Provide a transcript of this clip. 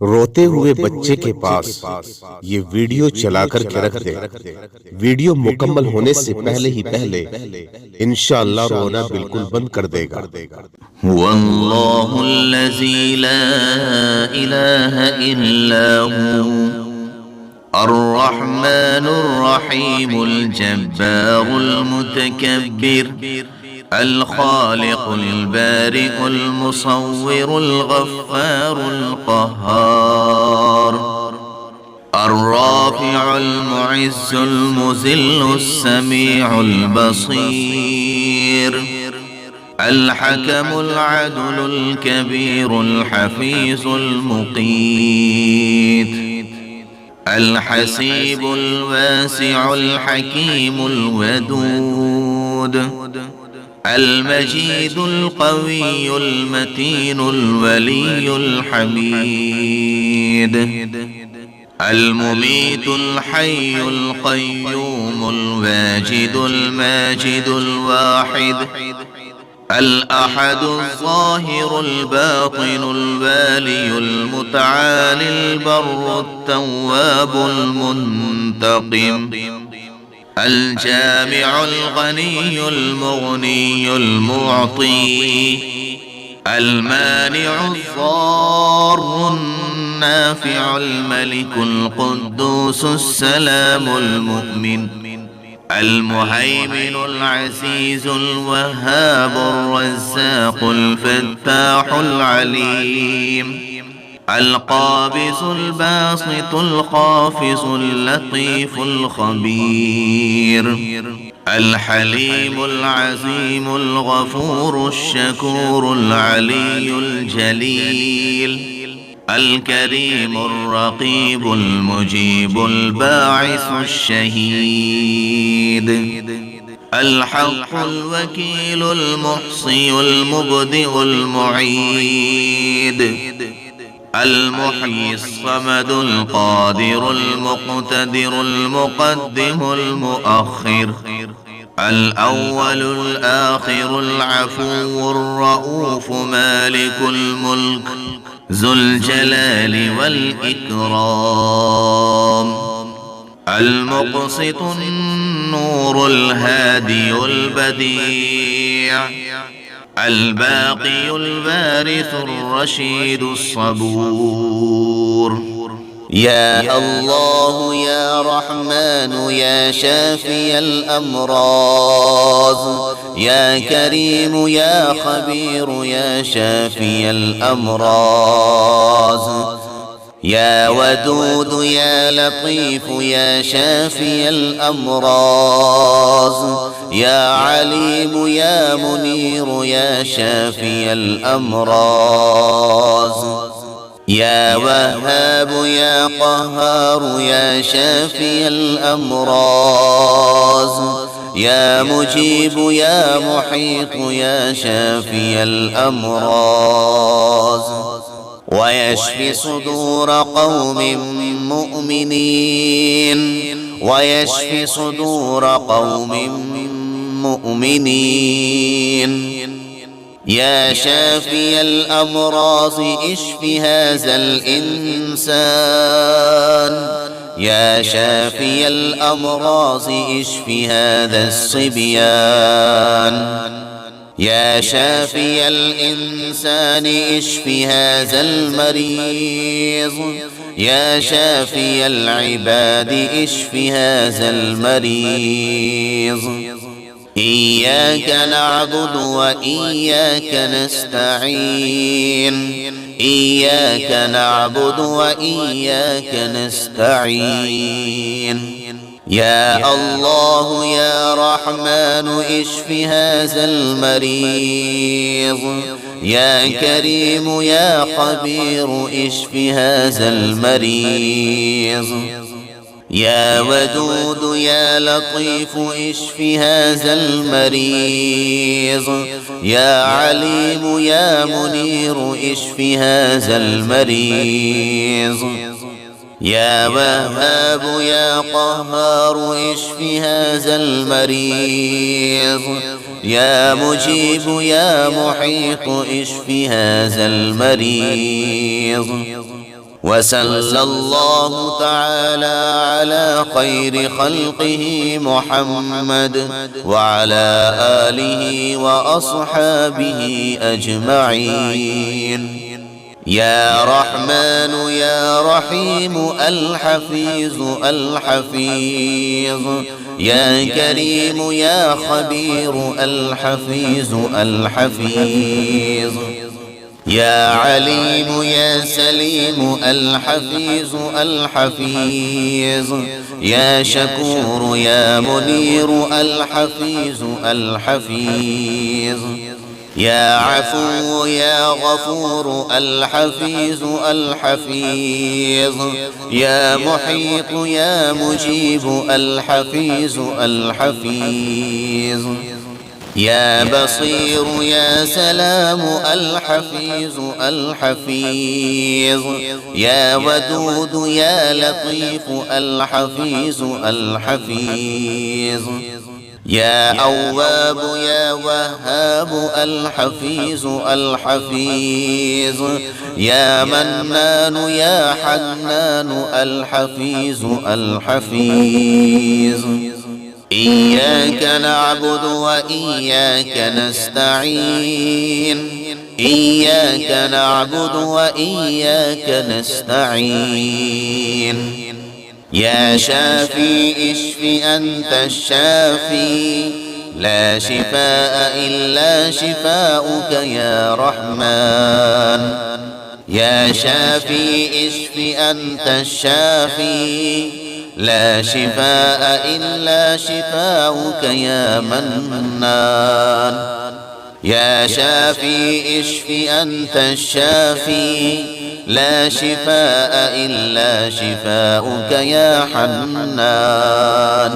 रोते हुए बच्चे के पास ये वीडियो चलाकर के रख दे। वीडियो मुकम्मल होने से पहले ही इंशाअल्लाह रोना बिल्कुल बंद कर देगा। वल्लाहुल्लज़ी ला इलाहा इल्ला हु अर्रहमानुर रहीमुल जब्बारुल मुतकब्बिर الخالق البارئ المصور الغفار القهار الرافع المعز المذل السميع البصير الحكم العدل الكبير الحفيظ المقيت الحسيب الواسع الحكيم الودود المجيد القوي المتين الولي الحميد المميت الحي القيوم الواجد الماجد الواحد الأحد الظاهر الباطن الوالي المتعالي البر التواب المنتقم الجامع الغني المغني المعطي المانع الضار النافع الملك القدوس السلام المؤمن المهيمن العزيز الوهاب الرزاق الفتاح العليم القابض الباسط الخافض اللطيف الخبير الحليم العظيم الغفور الشكور العلي الجليل الكريم الرقيب المجيب الباعث الشهيد الحق الوكيل المحصي المبدئ المعيد المحيي الصمد القادر المقتدر المقدم المؤخر الأول الآخر العفو الرؤوف مالك الملك ذو الجلال والإكرام المقسط النور الهادي البديع الباقي الوارث الرشيد الصبور يا الله يا رحمن يا شافي الأمراض يا كريم يا خبير يا شافي الأمراض يا ودود يا لطيف يا شافي الأمراض يا عليم يا منير يا شافي الأمراض يا وهاب يا قهار يا شافي الأمراض يا مجيب يا محيط يا شافي الأمراض ويشفي صدور قوم مؤمنين ويشفي صدور قوم مؤمنين يا شافي الأمراض اشف هذا الإنسان يا شافي الأمراض اشف هذا الصبيان يا شافي الإنسان اشف هذا المريض يا شافي العباد اشف هذا المريض إياك نعبد وإياك نستعين إياك نعبد وإياك نستعين يا الله يا رحمن اشف هذا المريض يا كريم يا خبير اشف هذا المريض يا ودود يا لطيف اشف هذا المريض يا عليم يا منير اشف هذا المريض يا وهاب يا قهار اشف هذا المريض يا مجيب يا محيط اشف هذا المريض وصلى الله تعالى على خير خلقه محمد وعلى آله وأصحابه أجمعين. يا رحمن يا رحيم الحفيظ الحفيظ، يا كريم يا خبير الحفيظ الحفيظ، يا عليم يا سليم الحفيظ الحفيظ، يا شكور يا منير الحفيظ الحفيظ، يا عفو يا غفور الحفيظ الحفيظ، يا محيط يا مجيب الحفيظ الحفيظ، يا بصير يا سلام الحفيظ الحفيظ، يا ودود يا لطيف الحفيظ الحفيظ، يا أواب يا وهاب الحفيظ الحفيظ، يا منان يا حنان الحفيظ الحفيظ. إياك نعبد وإياك نستعين، إياك نعبد وإياك نستعين. يا شافي اشف أنت الشافي، لا شفاء إلا شفاؤك يا رحمن. يا شافي اشف أنت الشافي، لا شفاء إلا شفاؤك يا منان. يا شافي اشف أنت الشافي، لا شفاء إلا شفاؤك يا حنان.